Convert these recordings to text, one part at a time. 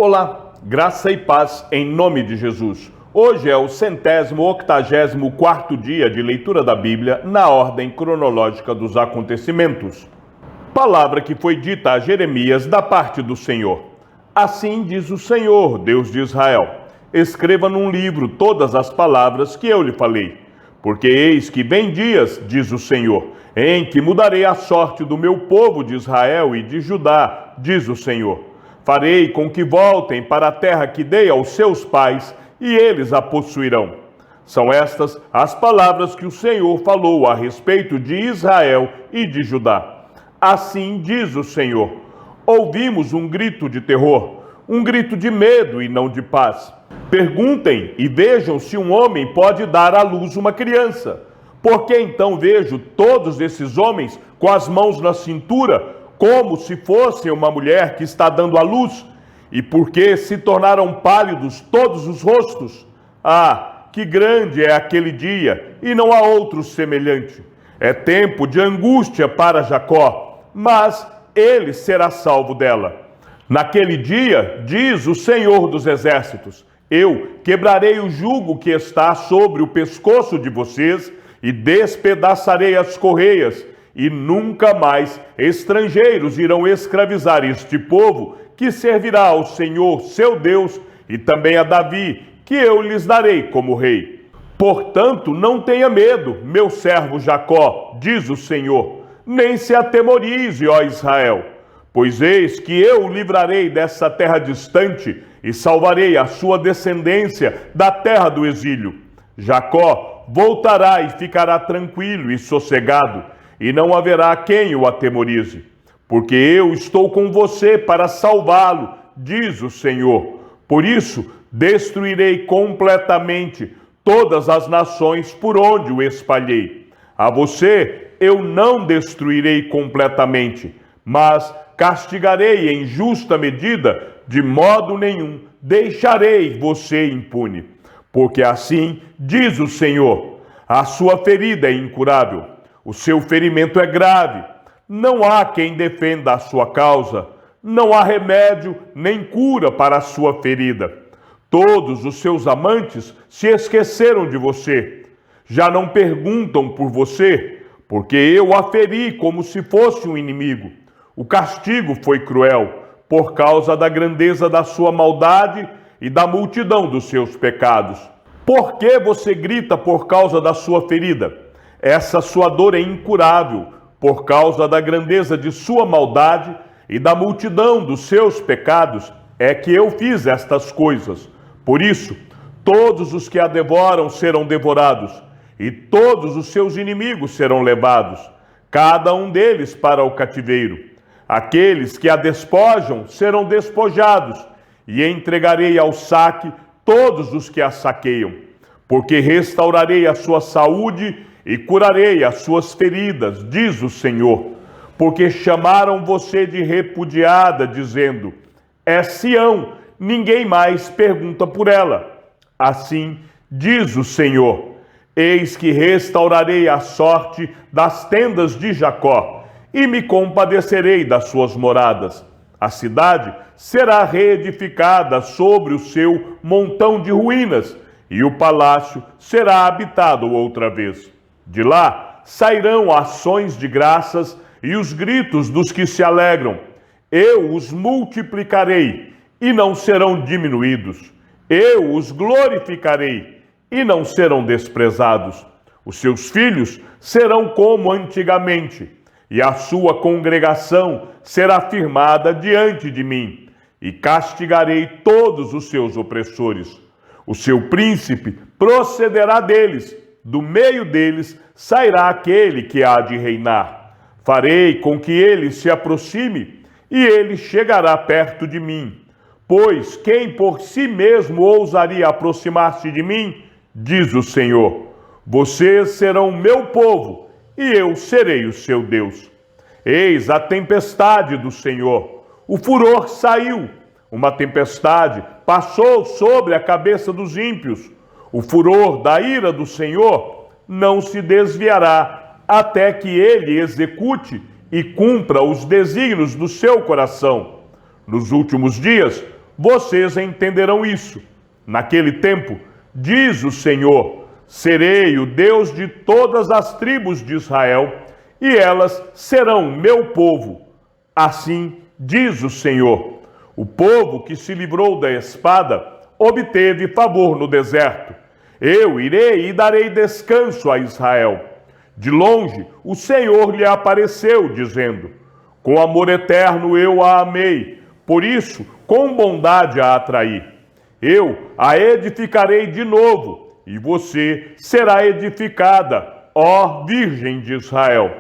Olá, graça e paz em nome de Jesus. Hoje é o 184º dia de leitura da Bíblia na ordem cronológica dos acontecimentos. Palavra que foi dita a Jeremias da parte do Senhor. Assim diz o Senhor, Deus de Israel: escreva num livro todas as palavras que eu lhe falei. Porque eis que vem dias, diz o Senhor, em que mudarei a sorte do meu povo de Israel e de Judá, diz o Senhor. Farei com que voltem para a terra que dei aos seus pais, e eles a possuirão. São estas as palavras que o Senhor falou a respeito de Israel e de Judá. Assim diz o Senhor: ouvimos um grito de terror, um grito de medo e não de paz. Perguntem e vejam se um homem pode dar à luz uma criança. Porque então vejo todos esses homens com as mãos na cintura, como se fosse uma mulher que está dando à luz? E porque se tornaram pálidos todos os rostos? Ah, que grande é aquele dia, e não há outro semelhante. É tempo de angústia para Jacó, mas ele será salvo dela. Naquele dia, diz o Senhor dos Exércitos, eu quebrarei o jugo que está sobre o pescoço de vocês e despedaçarei as correias, e nunca mais estrangeiros irão escravizar este povo, que servirá ao Senhor, seu Deus, e também a Davi, que eu lhes darei como rei. Portanto, não tenha medo, meu servo Jacó, diz o Senhor, nem se atemorize, ó Israel, pois eis que eu o livrarei dessa terra distante e salvarei a sua descendência da terra do exílio. Jacó voltará e ficará tranquilo e sossegado, e não haverá quem o atemorize, porque eu estou com você para salvá-lo, diz o Senhor. Por isso, destruirei completamente todas as nações por onde o espalhei. A você eu não destruirei completamente, mas castigarei em justa medida, de modo nenhum deixarei você impune. Porque assim diz o Senhor: a sua ferida é incurável, o seu ferimento é grave, não há quem defenda a sua causa, não há remédio nem cura para a sua ferida. Todos os seus amantes se esqueceram de você, já não perguntam por você, porque eu a feri como se fosse um inimigo. O castigo foi cruel, por causa da grandeza da sua maldade e da multidão dos seus pecados. Por que você grita por causa da sua ferida? Essa sua dor é incurável, por causa da grandeza de sua maldade e da multidão dos seus pecados, é que eu fiz estas coisas. Por isso, todos os que a devoram serão devorados, e todos os seus inimigos serão levados, cada um deles para o cativeiro. Aqueles que a despojam serão despojados, e entregarei ao saque todos os que a saqueiam, porque restaurarei a sua saúde e curarei as suas feridas, diz o Senhor. Porque chamaram você de repudiada, dizendo: é Sião, ninguém mais pergunta por ela. Assim diz o Senhor: eis que restaurarei a sorte das tendas de Jacó, e me compadecerei das suas moradas. A cidade será reedificada sobre o seu montão de ruínas, e o palácio será habitado outra vez. De lá sairão ações de graças e os gritos dos que se alegram. Eu os multiplicarei e não serão diminuídos. Eu os glorificarei e não serão desprezados. Os seus filhos serão como antigamente, e a sua congregação será firmada diante de mim, e castigarei todos os seus opressores. O seu príncipe procederá deles, do meio deles sairá aquele que há de reinar. Farei com que ele se aproxime, e ele chegará perto de mim. Pois quem por si mesmo ousaria aproximar-se de mim, diz o Senhor: vocês serão meu povo, e eu serei o seu Deus. Eis a tempestade do Senhor, o furor saiu, uma tempestade passou sobre a cabeça dos ímpios. O furor da ira do Senhor não se desviará, até que ele execute e cumpra os desígnios do seu coração. Nos últimos dias, vocês entenderão isso. Naquele tempo, diz o Senhor, serei o Deus de todas as tribos de Israel, e elas serão meu povo. Assim diz o Senhor. O povo que se livrou da espada obteve favor no deserto. Eu irei e darei descanso a Israel. De longe, o Senhor lhe apareceu, dizendo: com amor eterno eu a amei, por isso, com bondade a atraí. Eu a edificarei de novo, e você será edificada, ó Virgem de Israel.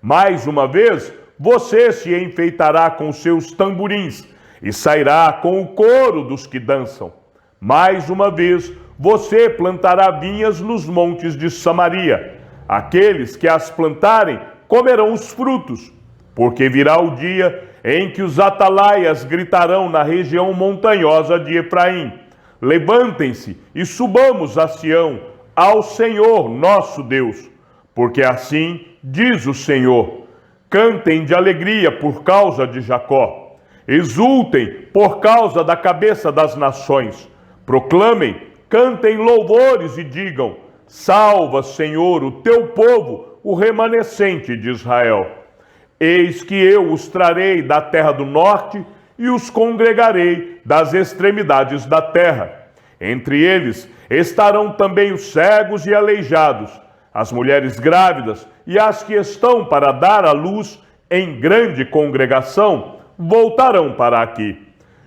Mais uma vez, você se enfeitará com seus tamborins, e sairá com o coro dos que dançam. Mais uma vez, você plantará vinhas nos montes de Samaria. Aqueles que as plantarem comerão os frutos, porque virá o dia em que os atalaias gritarão na região montanhosa de Efraim: levantem-se e subamos a Sião, ao Senhor nosso Deus. Porque assim diz o Senhor: cantem de alegria por causa de Jacó, exultem por causa da cabeça das nações, proclamem, cantem louvores e digam: salva, Senhor, o teu povo, o remanescente de Israel. Eis que eu os trarei da terra do norte e os congregarei das extremidades da terra. Entre eles estarão também os cegos e aleijados, as mulheres grávidas e as que estão para dar à luz em grande congregação voltarão para aqui.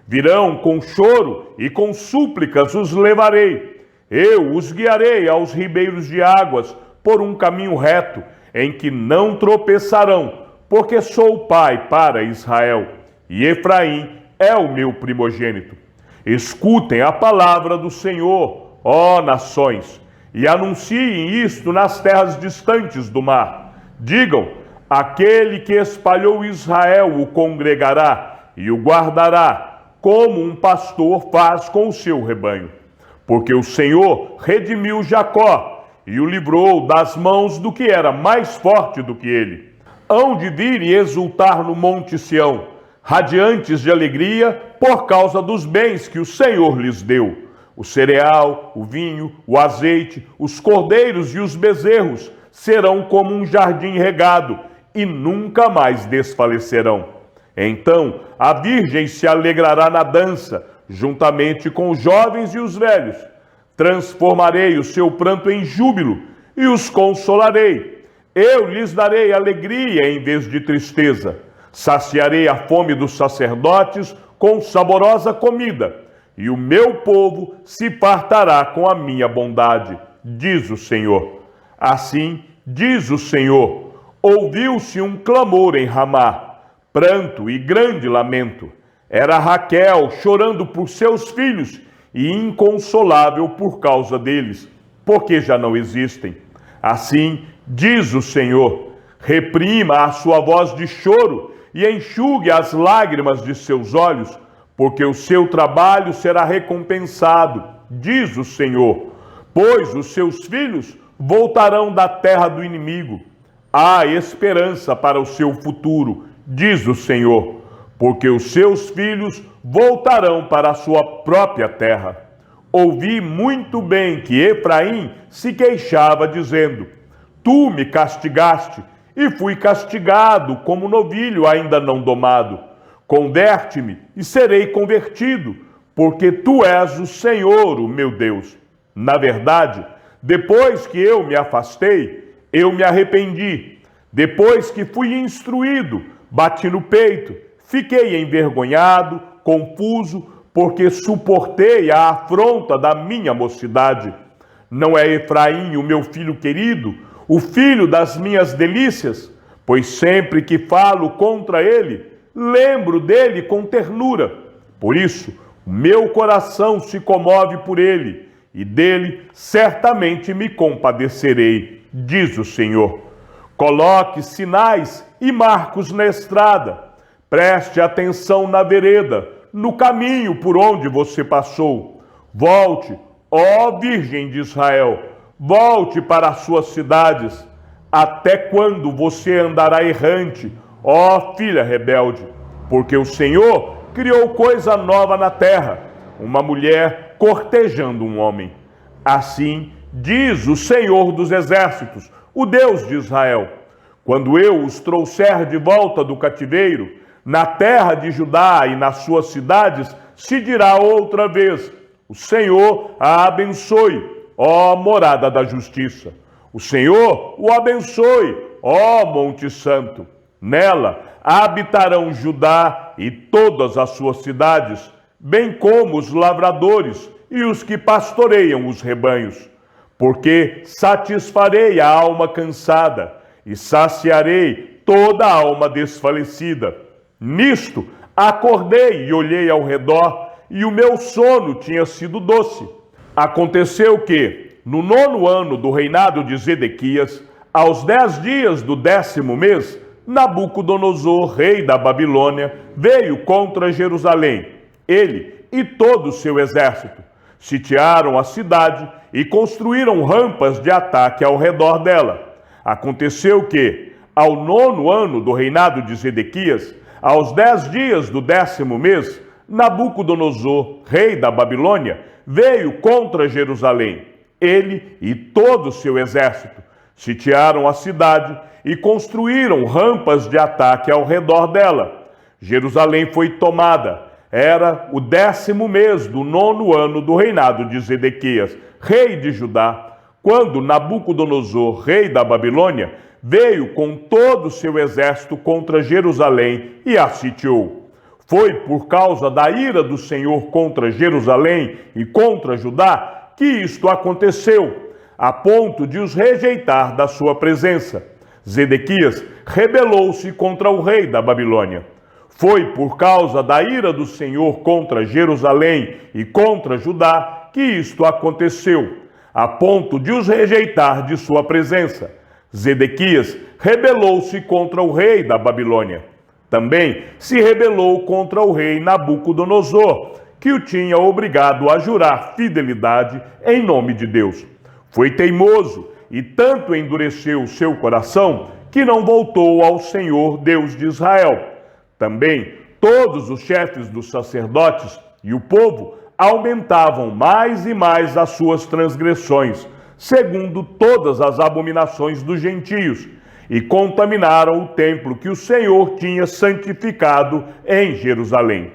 Virão com choro e com súplicas os levarei. Eu os guiarei aos ribeiros de águas por um caminho reto, em que não tropeçarão, porque sou pai para Israel, e Efraim é o meu primogênito. Escutem a palavra do Senhor, ó nações, e anunciem isto nas terras distantes do mar. Digam: aquele que espalhou Israel o congregará e o guardará, como um pastor faz com o seu rebanho. Porque o Senhor redimiu Jacó e o livrou das mãos do que era mais forte do que ele. Hão de vir e exultar no monte Sião, radiantes de alegria por causa dos bens que o Senhor lhes deu. O cereal, o vinho, o azeite, os cordeiros e os bezerros serão como um jardim regado e nunca mais desfalecerão. Então a virgem se alegrará na dança, juntamente com os jovens e os velhos. Transformarei o seu pranto em júbilo e os consolarei. Eu lhes darei alegria em vez de tristeza. Saciarei a fome dos sacerdotes com saborosa comida, e o meu povo se fartará com a minha bondade, diz o Senhor. Assim diz o Senhor: ouviu-se um clamor em Ramá, pranto e grande lamento. Era Raquel chorando por seus filhos e inconsolável por causa deles, porque já não existem. Assim diz o Senhor: reprima a sua voz de choro e enxugue as lágrimas de seus olhos, porque o seu trabalho será recompensado, diz o Senhor, pois os seus filhos voltarão da terra do inimigo. Há esperança para o seu futuro, diz o Senhor, porque os seus filhos voltarão para a sua própria terra. Ouvi muito bem que Efraim se queixava, dizendo: tu me castigaste, e fui castigado como novilho ainda não domado. Converte-me e serei convertido, porque tu és o Senhor, o meu Deus. Na verdade, depois que eu me afastei, eu me arrependi. Depois que fui instruído, bati no peito, fiquei envergonhado, confuso, porque suportei a afronta da minha mocidade. Não é Efraim o meu filho querido, o filho das minhas delícias? Pois sempre que falo contra ele, lembro dele com ternura. Por isso, o meu coração se comove por ele, e dele certamente me compadecerei, diz o Senhor. Coloque sinais e marcos na estrada. Preste atenção na vereda, no caminho por onde você passou. Volte, ó Virgem de Israel, volte para as suas cidades. Até quando você andará errante, ó filha rebelde? Porque o Senhor criou coisa nova na terra, uma mulher cortejando um homem. Assim diz o Senhor dos Exércitos, o Deus de Israel: quando eu os trouxer de volta do cativeiro, na terra de Judá e nas suas cidades, se dirá outra vez: o Senhor a abençoe, ó morada da justiça. O Senhor o abençoe, ó Monte Santo. Nela habitarão Judá e todas as suas cidades, bem como os lavradores e os que pastoreiam os rebanhos. Porque satisfarei a alma cansada e saciarei toda a alma desfalecida. Nisto acordei e olhei ao redor, e o meu sono tinha sido doce. Aconteceu que, no 9º ano do reinado de Zedequias, aos 10 dias do 10º mês, Nabucodonosor, rei da Babilônia, veio contra Jerusalém. Ele e todo o seu exército sitiaram a cidade e construíram rampas de ataque ao redor dela. Aconteceu que, ao 9º ano do reinado de Zedequias, aos 10 dias do 10º mês, Nabucodonosor, rei da Babilônia, veio contra Jerusalém. Ele e todo o seu exército sitiaram a cidade e construíram rampas de ataque ao redor dela. Jerusalém foi tomada. Era o 10º mês do 9º ano do reinado de Zedequias, rei de Judá, quando Nabucodonosor, rei da Babilônia, veio com todo o seu exército contra Jerusalém e a sitiou. Foi por causa da ira do Senhor contra Jerusalém e contra Judá que isto aconteceu, a ponto de os rejeitar da sua presença. Zedequias rebelou-se contra o rei da Babilônia. Foi por causa da ira do Senhor contra Jerusalém e contra Judá que isto aconteceu, a ponto de os rejeitar de sua presença. Zedequias rebelou-se contra o rei da Babilônia. Também se rebelou contra o rei Nabucodonosor, que o tinha obrigado a jurar fidelidade em nome de Deus. Foi teimoso e tanto endureceu o seu coração que não voltou ao Senhor Deus de Israel. Também todos os chefes dos sacerdotes e o povo aumentavam mais e mais as suas transgressões, segundo todas as abominações dos gentios, e contaminaram o templo que o Senhor tinha santificado em Jerusalém.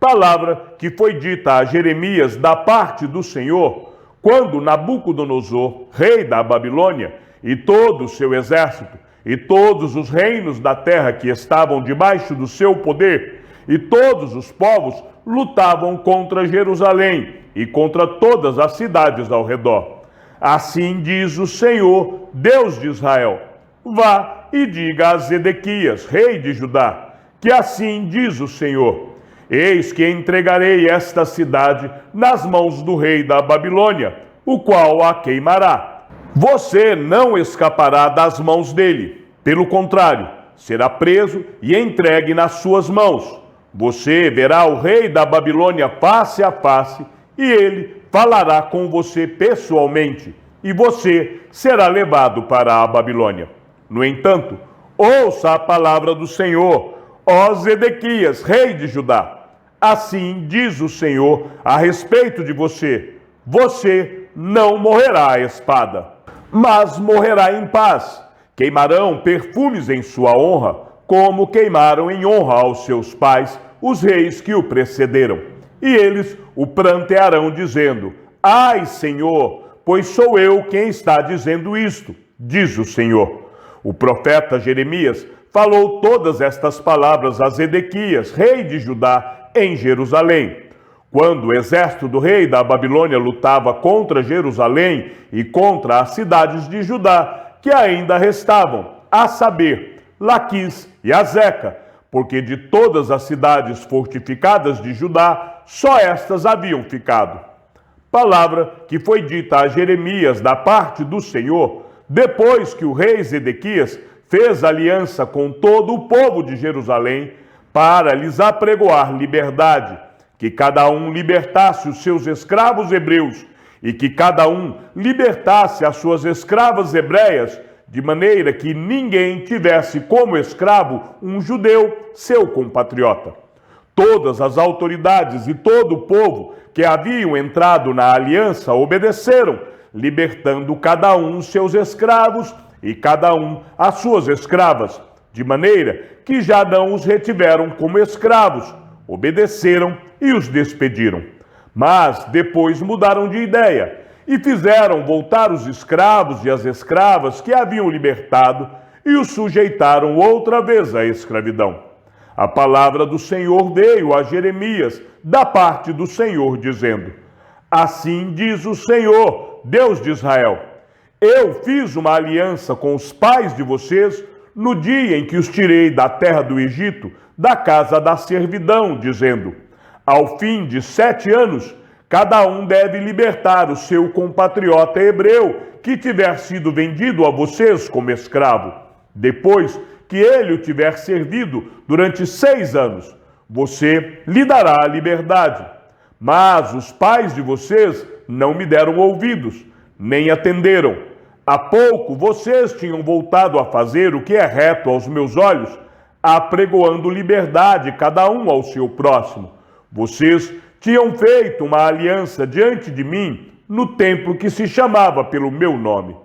Palavra que foi dita a Jeremias da parte do Senhor, quando Nabucodonosor, rei da Babilônia, e todo o seu exército, e todos os reinos da terra que estavam debaixo do seu poder, e todos os povos lutavam contra Jerusalém e contra todas as cidades ao redor. Assim diz o Senhor, Deus de Israel: vá e diga a Zedequias, rei de Judá, que assim diz o Senhor: eis que entregarei esta cidade nas mãos do rei da Babilônia, o qual a queimará. Você não escapará das mãos dele. Pelo contrário, será preso e entregue nas suas mãos. Você verá o rei da Babilônia face a face, e ele falará com você pessoalmente, e você será levado para a Babilônia. No entanto, ouça a palavra do Senhor, ó Zedequias, rei de Judá. Assim diz o Senhor a respeito de você: você não morrerá à espada, mas morrerá em paz. Queimarão perfumes em sua honra, como queimaram em honra aos seus pais, os reis que o precederam. E eles o prantearão, dizendo: ai, Senhor, pois sou eu quem está dizendo isto, diz o Senhor. O profeta Jeremias falou todas estas palavras a Zedequias, rei de Judá, em Jerusalém. Quando o exército do rei da Babilônia lutava contra Jerusalém e contra as cidades de Judá, que ainda restavam, a saber, Laquis e Azeca, porque de todas as cidades fortificadas de Judá, só estas haviam ficado. Palavra que foi dita a Jeremias da parte do Senhor, depois que o rei Zedequias fez aliança com todo o povo de Jerusalém, para lhes apregoar liberdade, que cada um libertasse os seus escravos hebreus, e que cada um libertasse as suas escravas hebreias, de maneira que ninguém tivesse como escravo um judeu, seu compatriota. Todas as autoridades e todo o povo que haviam entrado na aliança obedeceram, libertando cada um seus escravos e cada um as suas escravas, de maneira que já não os retiveram como escravos, obedeceram e os despediram. Mas depois mudaram de ideia e fizeram voltar os escravos e as escravas que haviam libertado e os sujeitaram outra vez à escravidão. A palavra do Senhor veio a Jeremias da parte do Senhor, dizendo: Assim diz o Senhor, Deus de Israel: Eu fiz uma aliança com os pais de vocês no dia em que os tirei da terra do Egito, da casa da servidão, dizendo: Ao fim de 7 anos, cada um deve libertar o seu compatriota hebreu que tiver sido vendido a vocês como escravo. Depois que ele o tiver servido durante 6 anos, você lhe dará a liberdade. Mas os pais de vocês não me deram ouvidos, nem atenderam. Há pouco vocês tinham voltado a fazer o que é reto aos meus olhos, apregoando liberdade cada um ao seu próximo. Vocês tinham feito uma aliança diante de mim no templo que se chamava pelo meu nome.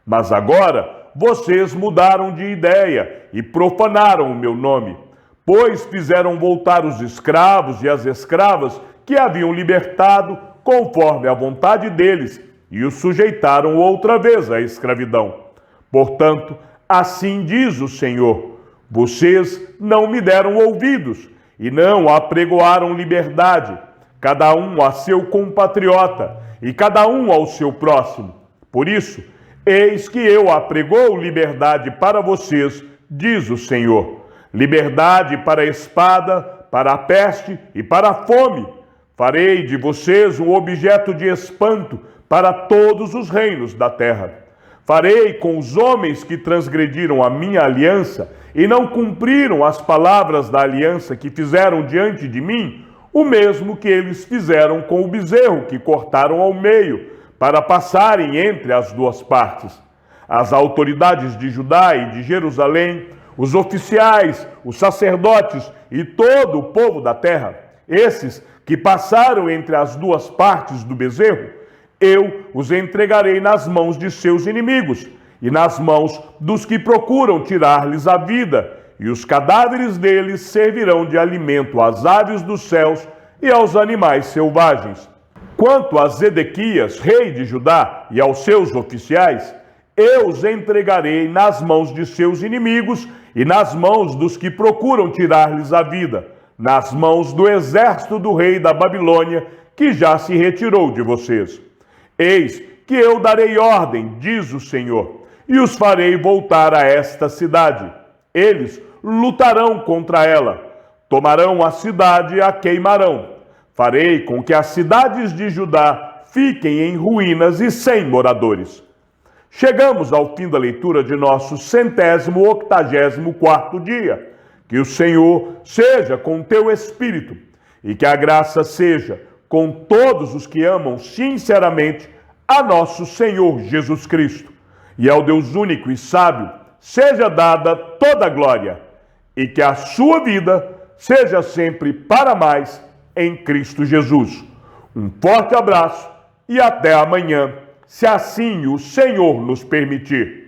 Mas agora vocês mudaram de ideia e profanaram o meu nome, pois fizeram voltar os escravos e as escravas que haviam libertado conforme a vontade deles e os sujeitaram outra vez à escravidão. Portanto, assim diz o Senhor: vocês não me deram ouvidos e não apregoaram liberdade, cada um a seu compatriota e cada um ao seu próximo. Por isso, eis que eu apregoo liberdade para vocês, diz o Senhor. Liberdade para a espada, para a peste e para a fome. Farei de vocês um objeto de espanto para todos os reinos da terra. Farei com os homens que transgrediram a minha aliança e não cumpriram as palavras da aliança que fizeram diante de mim, o mesmo que eles fizeram com o bezerro que cortaram ao meio, para passarem entre as duas partes. As autoridades de Judá e de Jerusalém, os oficiais, os sacerdotes e todo o povo da terra, esses que passaram entre as duas partes do bezerro, eu os entregarei nas mãos de seus inimigos e nas mãos dos que procuram tirar-lhes a vida, e os cadáveres deles servirão de alimento às aves dos céus e aos animais selvagens. Quanto a Zedequias, rei de Judá, e aos seus oficiais, eu os entregarei nas mãos de seus inimigos e nas mãos dos que procuram tirar-lhes a vida, nas mãos do exército do rei da Babilônia, que já se retirou de vocês. Eis que eu darei ordem, diz o Senhor, e os farei voltar a esta cidade. Eles lutarão contra ela, tomarão a cidade e a queimarão. Farei com que as cidades de Judá fiquem em ruínas e sem moradores. Chegamos ao fim da leitura de nosso 184º dia. Que o Senhor seja com teu espírito e que a graça seja com todos os que amam sinceramente a nosso Senhor Jesus Cristo. E ao Deus único e sábio seja dada toda a glória e que a sua vida seja sempre para mais em Cristo Jesus. Um forte abraço e até amanhã, se assim o Senhor nos permitir.